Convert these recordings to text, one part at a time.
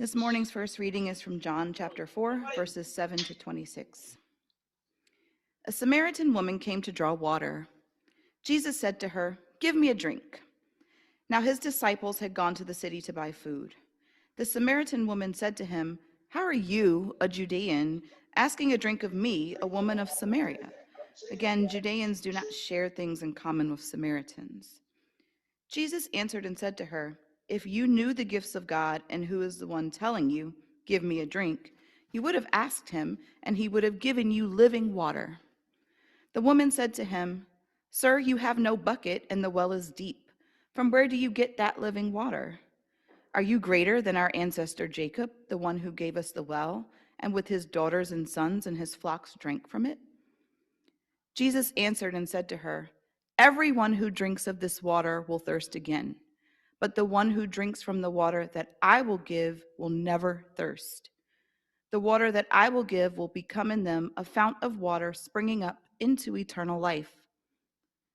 This morning's first reading is from John chapter 4, verses 7 to 26. A Samaritan woman came to draw water. Jesus said to her, "Give me a drink." Now his disciples had gone to the city to buy food. The Samaritan woman said to him, "How are you, a Judean, asking a drink of me, a woman of Samaria?" Again, Judeans do not share things in common with Samaritans. Jesus answered and said to her, "If you knew the gifts of God and who is the one telling you, 'Give me a drink,' you would have asked him, and he would have given you living water." The woman said to him, "Sir, you have no bucket, and the well is deep. From where do you get that living water? Are you greater than our ancestor Jacob, the one who gave us the well, and with his daughters and sons and his flocks drank from it?" Jesus answered and said to her, "Everyone who drinks of this water will thirst again, but the one who drinks from the water that I will give will never thirst. The water that I will give will become in them a fount of water springing up into eternal life."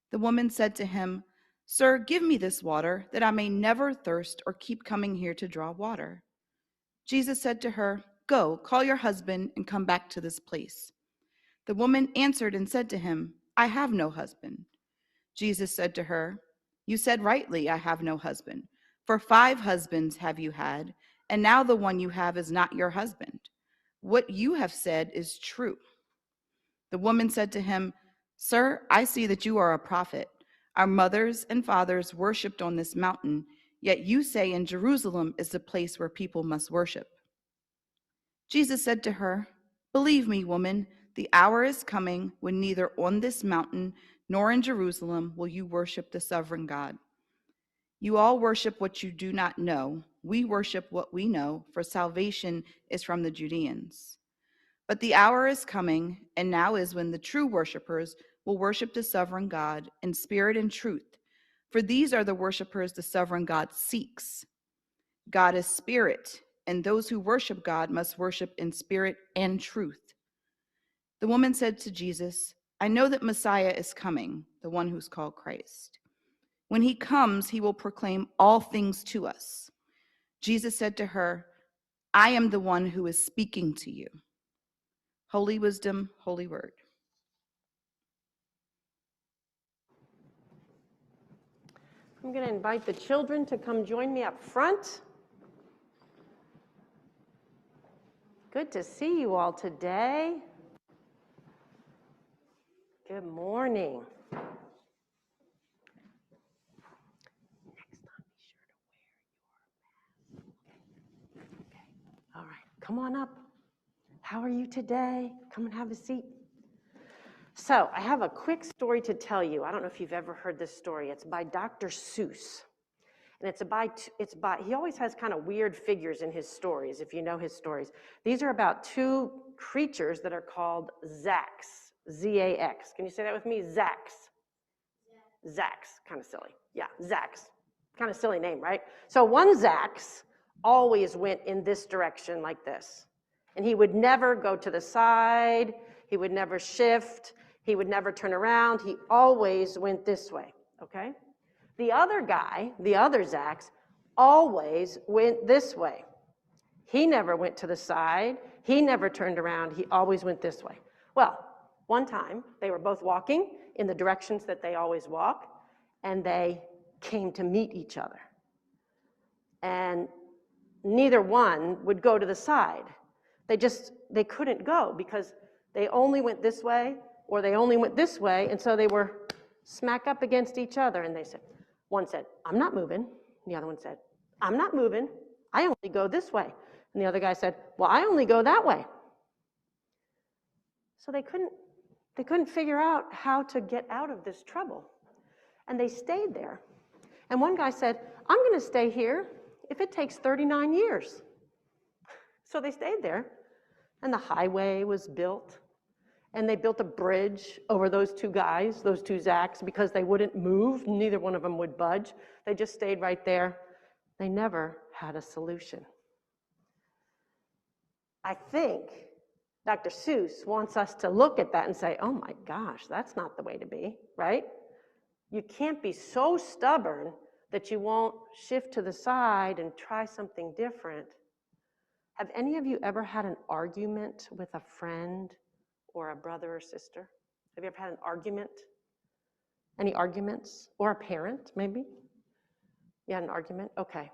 The woman said to him, "Sir, give me this water, that I may never thirst or keep coming here to draw water." Jesus said to her, "Go, call your husband and come back to this place." The woman answered and said to him, "I have no husband." Jesus said to her, "You said rightly, 'I have no husband,' for 5 husbands have you had, and now the one you have is not your husband. What you have said is true." The woman said to him, "Sir, I see that you are a prophet. Our mothers and fathers worshipped on this mountain, yet you say in Jerusalem is the place where people must worship." Jesus said to her, "Believe me, woman, the hour is coming when neither on this mountain nor in Jerusalem will you worship the sovereign God. You all worship what you do not know. We worship what we know, for salvation is from the Judeans. But the hour is coming, and now is when the true worshipers will worship the sovereign God in spirit and truth, for these are the worshipers the sovereign God seeks. God is spirit, and those who worship God must worship in spirit and truth." The woman said to Jesus, "I know that Messiah is coming, the one who's called Christ. When he comes, he will proclaim all things to us." Jesus said to her, "I am the one who is speaking to you." Holy wisdom, holy word. I'm going to invite the children to come join me up front. Good to see you all today. Good morning. Next time, be sure to wear your mask. Okay. All right. Come on up. How are you today? Come and have a seat. So I have a quick story to tell you. I don't know if you've ever heard this story. It's by Dr. Seuss. And he always has kind of weird figures in his stories, if you know his stories. These are about 2 creatures that are called Zax, Z-A-X. Can you say that with me? Zax. Zax, kind of silly. Yeah, Zax. Kind of silly name, right? So one Zax always went in this direction like this. And he would never go to the side. He would never shift. He would never turn around. He always went this way, okay? The other guy, the other Zax, always went this way. He never went to the side. He never turned around. He always went this way. Well, one time they were both walking in the directions that they always walk, and they came to meet each other. And neither one would go to the side. They couldn't go because they only went this way or they only went this way, and so they were smack up against each other. And one said, "I'm not moving." The other one said, "I'm not moving. I only go this way." And the other guy said, "Well, I only go that way." So they couldn't figure out how to get out of this trouble. And they stayed there. And one guy said, "I'm going to stay here if it takes 39 years. So they stayed there, and the highway was built, and they built a bridge over those 2 guys, those 2 Zax, because they wouldn't move. Neither one of them would budge. They just stayed right there. They never had a solution. I think Dr. Seuss wants us to look at that and say, oh my gosh, that's not the way to be, right? You can't be so stubborn that you won't shift to the side and try something different. Have any of you ever had an argument with a friend or a brother or sister? Have you ever had an argument? Any arguments? Or a parent, maybe? You had an argument? Okay.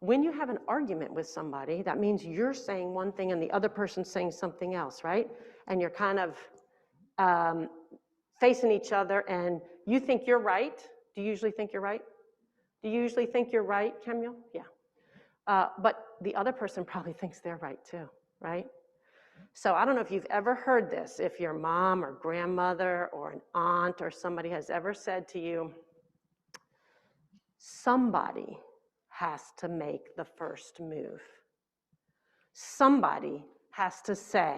When you have an argument with somebody, that means you're saying one thing and the other person's saying something else, right? And you're kind of facing each other, and you think you're right. Do you usually think you're right? Do you usually think you're right, Kemuel? Yeah. But the other person probably thinks they're right too, right? So I don't know if you've ever heard this, if your mom or grandmother or an aunt or somebody has ever said to you, somebody has to make the first move. Somebody has to say,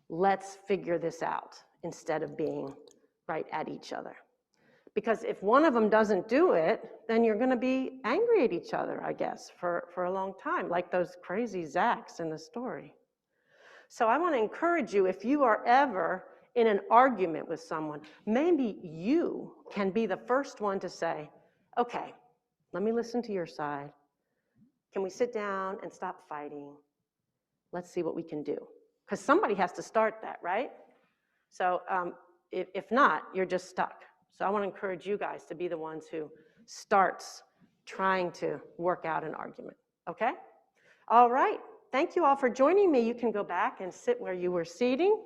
let's figure this out, instead of being right at each other. Because if one of them doesn't do it, then you're going to be angry at each other, I guess, for a long time, like those crazy Zacks in the story. So I want to encourage you, if you are ever in an argument with someone, maybe you can be the first one to say, okay, let me listen to your side. Can we sit down and stop fighting? Let's see what we can do. Because somebody has to start that, right? So if not, you're just stuck. So I want to encourage you guys to be the ones who starts trying to work out an argument, okay? All right, thank you all for joining me. You can go back and sit where you were seating.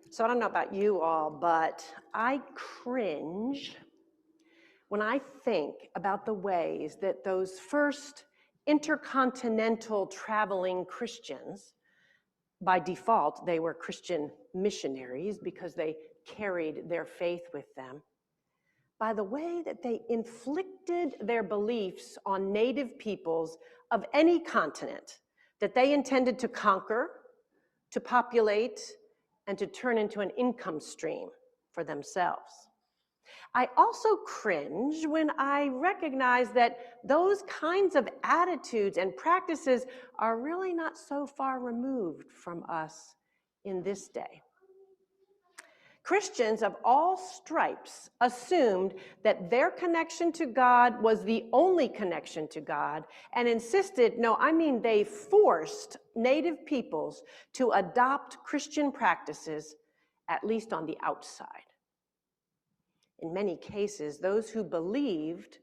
So I don't know about you all, but I cringe when I think about the ways that those first intercontinental traveling Christians, by default, they were Christian missionaries because they carried their faith with them, by the way that they inflicted their beliefs on native peoples of any continent that they intended to conquer, to populate, and to turn into an income stream for themselves. I also cringe when I recognize that those kinds of attitudes and practices are really not so far removed from us in this day. Christians of all stripes assumed that their connection to God was the only connection to God and insisted, they forced native peoples to adopt Christian practices, at least on the outside. In many cases, those who believed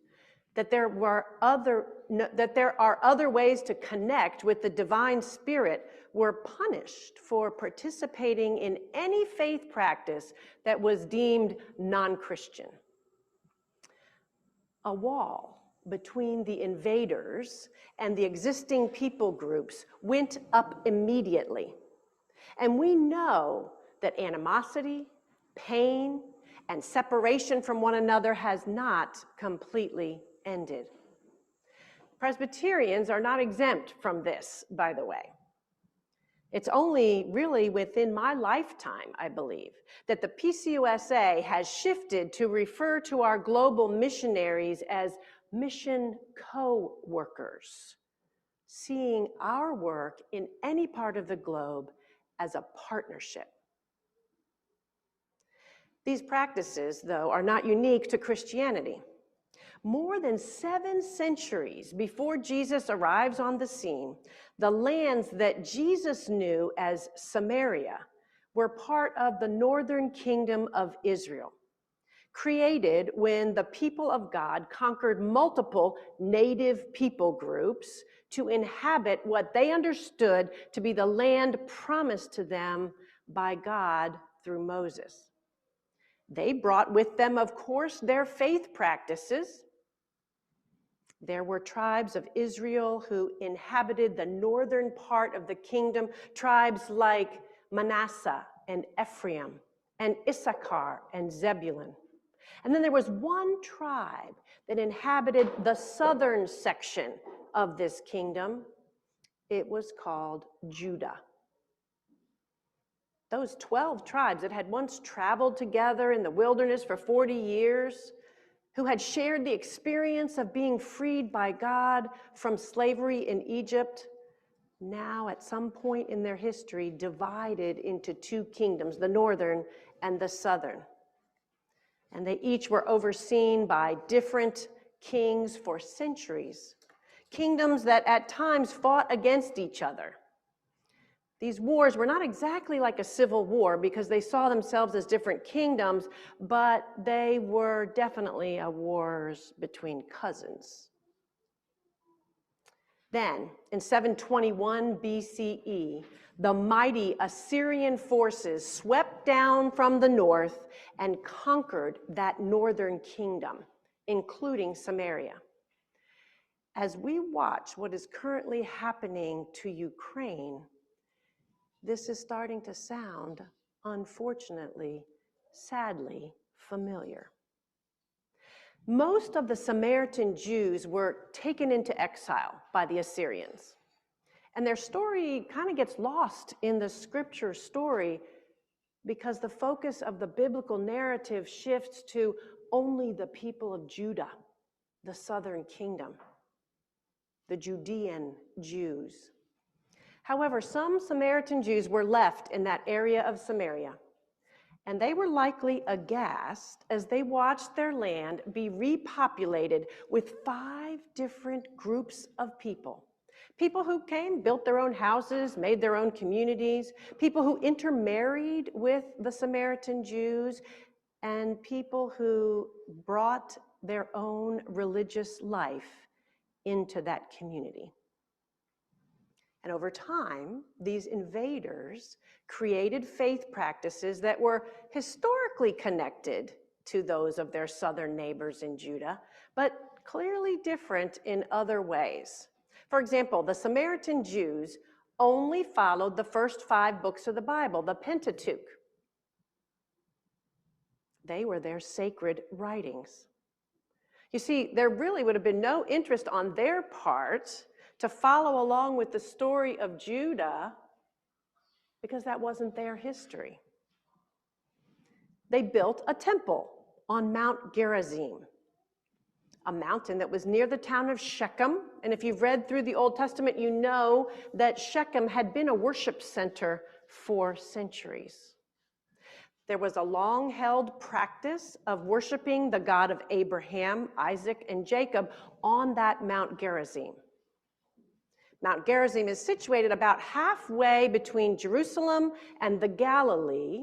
that there are other ways to connect with the divine spirit were punished for participating in any faith practice that was deemed non-Christian. A wall between the invaders and the existing people groups went up immediately. And we know that animosity, pain, and separation from one another has not completely ended. Presbyterians are not exempt from this, by the way. It's only really within my lifetime, I believe, that the PCUSA has shifted to refer to our global missionaries as mission co-workers, seeing our work in any part of the globe as a partnership. These practices, though, are not unique to Christianity. More than 7 centuries before Jesus arrives on the scene, the lands that Jesus knew as Samaria were part of the northern kingdom of Israel, created when the people of God conquered multiple native people groups to inhabit what they understood to be the land promised to them by God through Moses. They brought with them, of course, their faith practices. There were tribes of Israel who inhabited the northern part of the kingdom, tribes like Manasseh and Ephraim and Issachar and Zebulun. And then there was one tribe that inhabited the southern section of this kingdom. It was called Judah. Those 12 tribes that had once traveled together in the wilderness for 40 years, who had shared the experience of being freed by God from slavery in Egypt, now at some point in their history divided into two kingdoms, the northern and the southern. And they each were overseen by different kings for centuries, kingdoms that at times fought against each other. These wars were not exactly like a civil war because they saw themselves as different kingdoms, but they were definitely wars between cousins. Then, in 721 BCE, the mighty Assyrian forces swept down from the north and conquered that northern kingdom, including Samaria. As we watch what is currently happening to Ukraine, this is starting to sound, unfortunately, sadly familiar. Most of the Samaritan Jews were taken into exile by the Assyrians. And their story kind of gets lost in the scripture story because the focus of the biblical narrative shifts to only the people of Judah, the southern kingdom, the Judean Jews. However, some Samaritan Jews were left in that area of Samaria, and they were likely aghast as they watched their land be repopulated with 5 different groups of people. People who came, built their own houses, made their own communities, people who intermarried with the Samaritan Jews, and people who brought their own religious life into that community. And over time, these invaders created faith practices that were historically connected to those of their southern neighbors in Judah, but clearly different in other ways. For example, the Samaritan Jews only followed the first 5 books of the Bible, the Pentateuch. They were their sacred writings. You see, there really would have been no interest on their part to follow along with the story of Judah because that wasn't their history. They built a temple on Mount Gerizim, a mountain that was near the town of Shechem. And if you've read through the Old Testament, you know that Shechem had been a worship center for centuries. There was a long-held practice of worshiping the God of Abraham, Isaac, and Jacob on that Mount Gerizim. Mount Gerizim is situated about halfway between Jerusalem and the Galilee,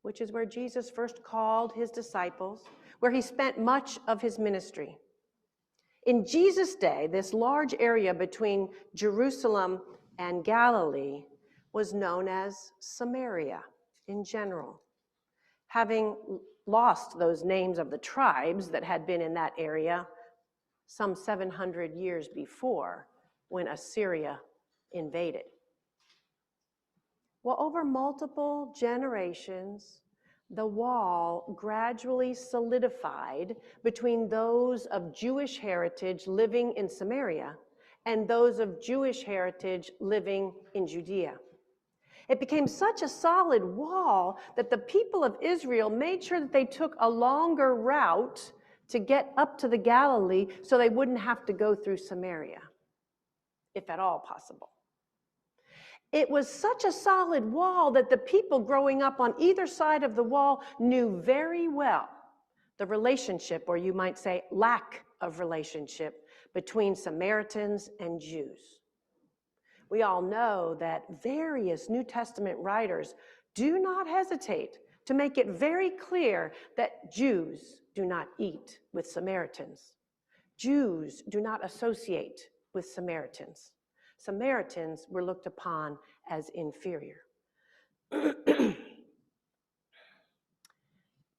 which is where Jesus first called his disciples, where he spent much of his ministry. In Jesus' day, this large area between Jerusalem and Galilee was known as Samaria in general, having lost those names of the tribes that had been in that area some 700 years before, when Assyria invaded. Well, over multiple generations, the wall gradually solidified between those of Jewish heritage living in Samaria and those of Jewish heritage living in Judea. It became such a solid wall that the people of Israel made sure that they took a longer route to get up to the Galilee so they wouldn't have to go through Samaria, if at all possible. It was such a solid wall that the people growing up on either side of the wall knew very well the relationship, or you might say lack of relationship, between Samaritans and Jews. We all know that various New Testament writers do not hesitate to make it very clear that Jews do not eat with Samaritans. Jews do not associate with Samaritans. Samaritans were looked upon as inferior.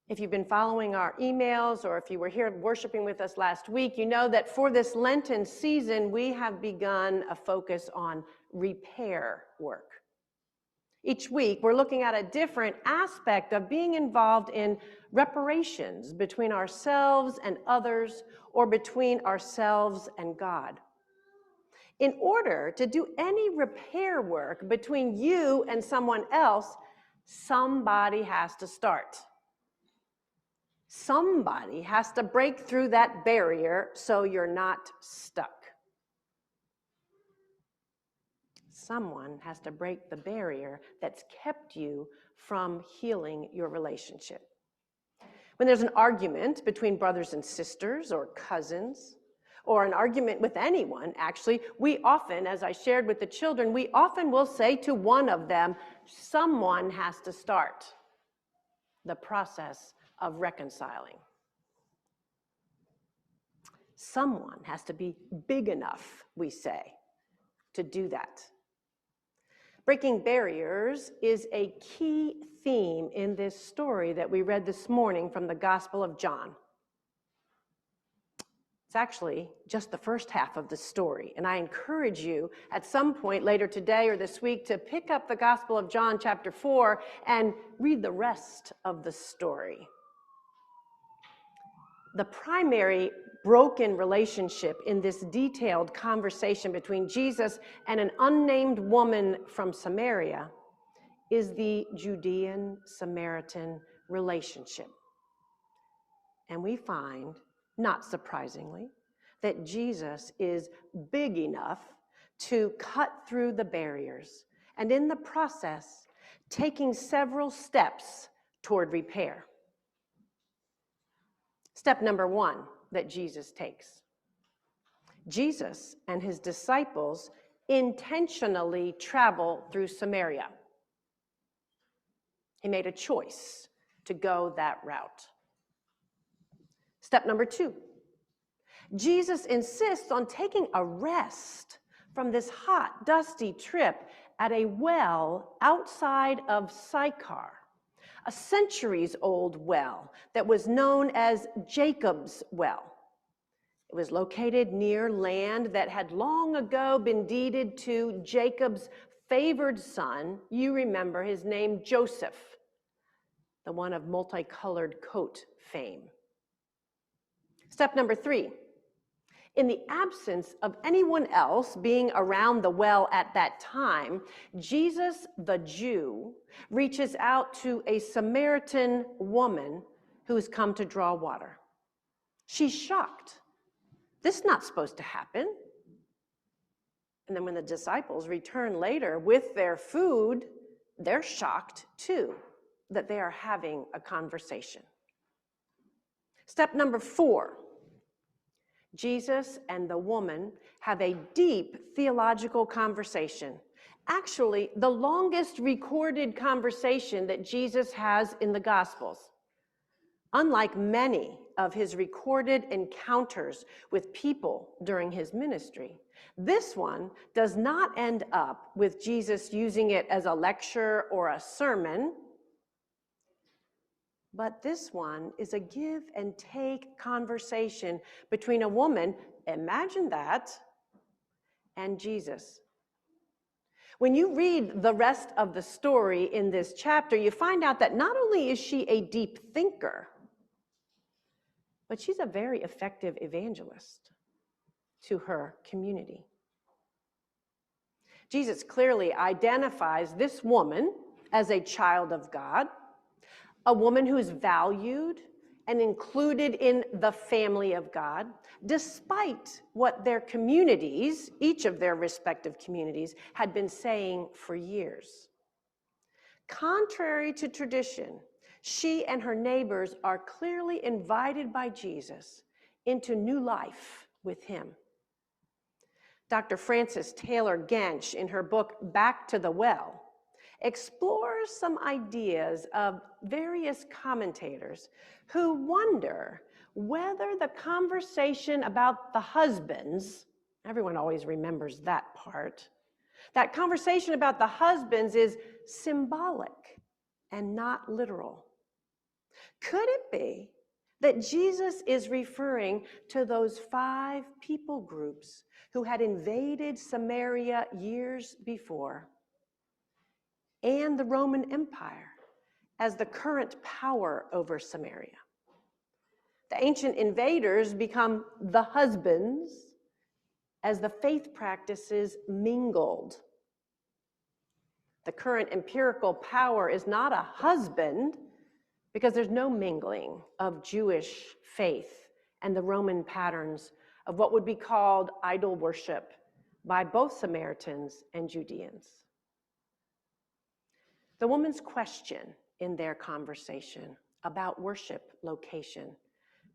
If you've been following our emails or if you were here worshiping with us last week, you know that for this Lenten season, we have begun a focus on repair work. Each week, we're looking at a different aspect of being involved in reparations between ourselves and others, or between ourselves and God. In order to do any repair work between you and someone else, somebody has to start. Somebody has to break through that barrier so you're not stuck. Someone has to break the barrier that's kept you from healing your relationship. When there's an argument between brothers and sisters or cousins, or an argument with anyone, actually, we often, as I shared with the children, we often will say to one of them, someone has to start the process of reconciling. Someone has to be big enough, we say, to do that. Breaking barriers is a key theme in this story that we read this morning from the Gospel of John. It's actually just the first half of the story, and I encourage you at some point later today or this week to pick up the Gospel of John chapter 4 and read the rest of the story. The primary broken relationship in this detailed conversation between Jesus and an unnamed woman from Samaria is the Judean Samaritan relationship. And we find, not surprisingly, that Jesus is big enough to cut through the barriers, and in the process, taking several steps toward repair. Step number 1 that Jesus takes. Jesus and his disciples intentionally travel through Samaria. He made a choice to go that route. Step number 2. Jesus insists on taking a rest from this hot, dusty trip at a well outside of Sychar, a centuries-old well that was known as Jacob's well. It was located near land that had long ago been deeded to Jacob's favored son. You remember his name, Joseph, the one of multicolored coat fame. Step number 3. In the absence of anyone else being around the well at that time, Jesus, the Jew, reaches out to a Samaritan woman who has come to draw water. She's shocked. This is not supposed to happen. And then when the disciples return later with their food, they're shocked too that they are having a conversation. Step number 4. Jesus and the woman have a deep theological conversation. Actually, the longest recorded conversation that Jesus has in the Gospels. Unlike many of his recorded encounters with people during his ministry, this one does not end up with Jesus using it as a lecture or a sermon. But this one is a give and take conversation between a woman, imagine that, and Jesus. When you read the rest of the story in this chapter, you find out that not only is she a deep thinker, but she's a very effective evangelist to her community. Jesus clearly identifies this woman as a child of God, a woman who is valued and included in the family of God, despite what their communities, each of their respective communities, had been saying for years. Contrary to tradition, she and her neighbors are clearly invited by Jesus into new life with him. Dr. Frances Taylor Gensch, in her book, Back to the Well, explores some ideas of various commentators who wonder whether the conversation about the husbands, everyone always remembers that part, that conversation about the husbands is symbolic and not literal. Could it be that Jesus is referring to those 5 people groups who had invaded Samaria years before, and the Roman Empire as the current power over Samaria? The ancient invaders become the husbands as the faith practices mingled. The current empirical power is not a husband because there's no mingling of Jewish faith and the Roman patterns of what would be called idol worship by both Samaritans and Judeans. The woman's question in their conversation about worship location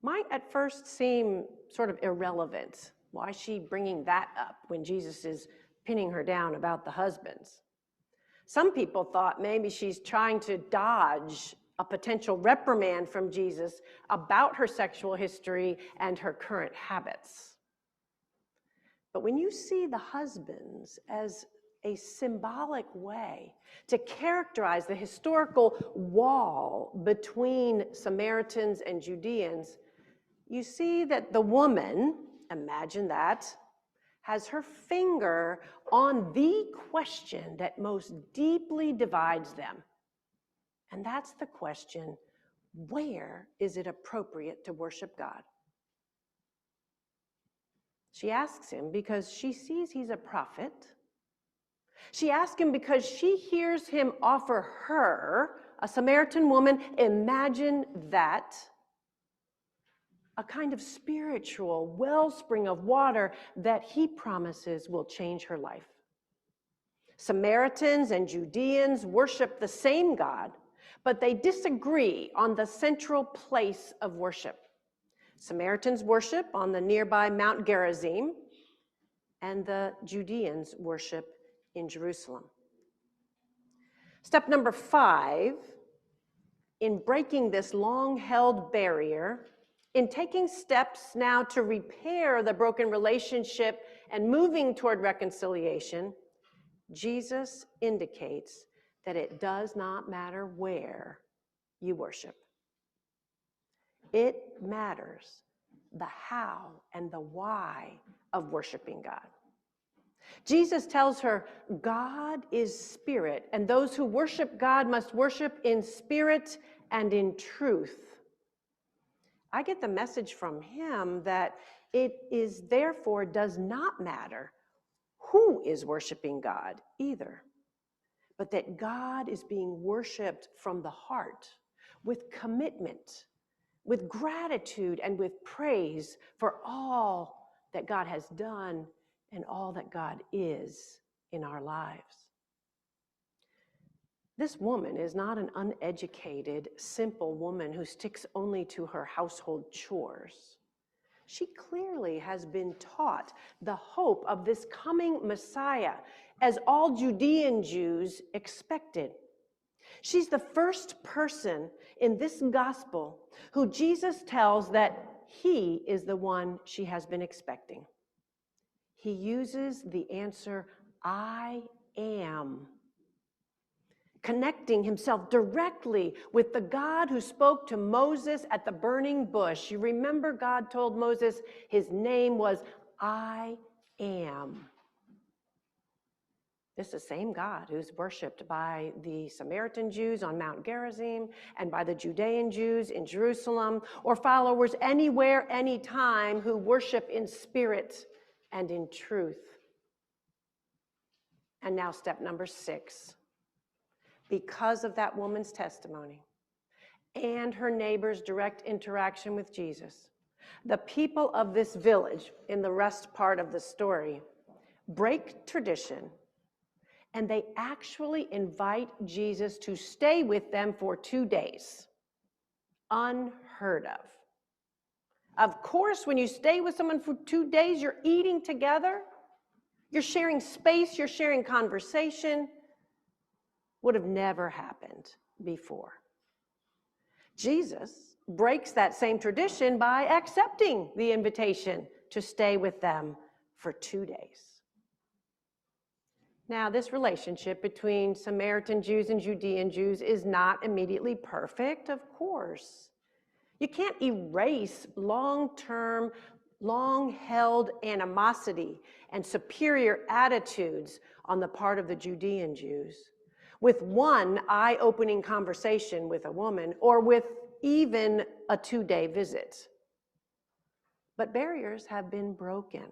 might at first seem sort of irrelevant. Why is she bringing that up when Jesus is pinning her down about the husbands? Some people thought maybe she's trying to dodge a potential reprimand from Jesus about her sexual history and her current habits. But when you see the husbands as a symbolic way to characterize the historical wall between Samaritans and Judeans, you see that the woman, imagine that, has her finger on the question that most deeply divides them. And that's the question, where is it appropriate to worship God? She asks him because she sees he's a prophet. She asks him because she hears him offer her, a Samaritan woman, imagine that, a kind of spiritual wellspring of water that he promises will change her life. Samaritans and Judeans worship the same God, but they disagree on the central place of worship. Samaritans worship on the nearby Mount Gerizim, and the Judeans worship in Jerusalem. Step number 5, in breaking this long-held barrier, in taking steps now to repair the broken relationship and moving toward reconciliation, Jesus indicates that it does not matter where you worship. It matters the how and the why of worshiping God. Jesus tells her, God is spirit, and those who worship God must worship in spirit and in truth. I get the message from him that it is therefore does not matter who is worshiping God either, but that God is being worshiped from the heart with commitment, with gratitude, and with praise for all that God has done and all that God is in our lives. This woman is not an uneducated, simple woman who sticks only to her household chores. She clearly has been taught the hope of this coming Messiah, as all Judean Jews expected. She's the first person in this gospel who Jesus tells that he is the one she has been expecting. He uses the answer, I am, connecting himself directly with the God who spoke to Moses at the burning bush. You remember God told Moses his name was I am. This is the same God who's worshiped by the Samaritan Jews on Mount Gerizim and by the Judean Jews in Jerusalem, or followers anywhere, anytime, who worship in spirit and in truth. And now step number 6. Because of that woman's testimony and her neighbor's direct interaction with Jesus, the people of this village, in the rest part of the story, break tradition, and they actually invite Jesus to stay with them for 2 days. Unheard of. Of course, when you stay with someone for 2 days, you're eating together, you're sharing space, you're sharing conversation. Would have never happened before. Jesus breaks that same tradition by accepting the invitation to stay with them for 2 days. Now, this relationship between Samaritan Jews and Judean Jews is not immediately perfect, of course. You can't erase long-term, long-held animosity and superior attitudes on the part of the Judean Jews with one eye-opening conversation with a woman, or with even a 2-day visit. But barriers have been broken.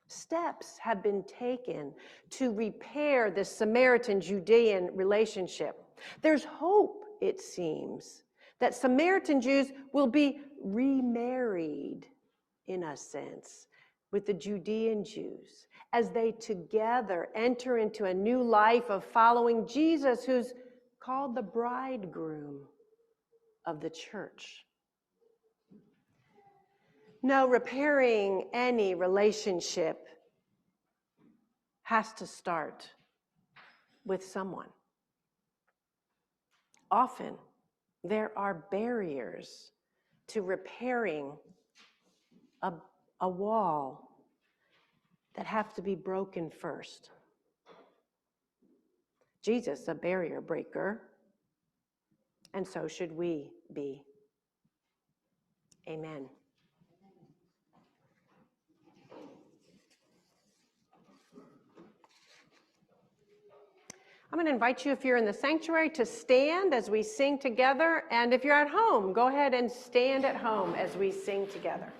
Steps have been taken to repair this Samaritan-Judean relationship. There's hope, it seems, that Samaritan Jews will be remarried, in a sense, with the Judean Jews as they together enter into a new life of following Jesus, who's called the bridegroom of the church. No, repairing any relationship has to start with someone. Often, there are barriers to repairing a wall that have to be broken first. Jesus, a barrier breaker, and so should we be. Amen. I'm going to invite you, if you're in the sanctuary, to stand as we sing together. And if you're at home, go ahead and stand at home as we sing together.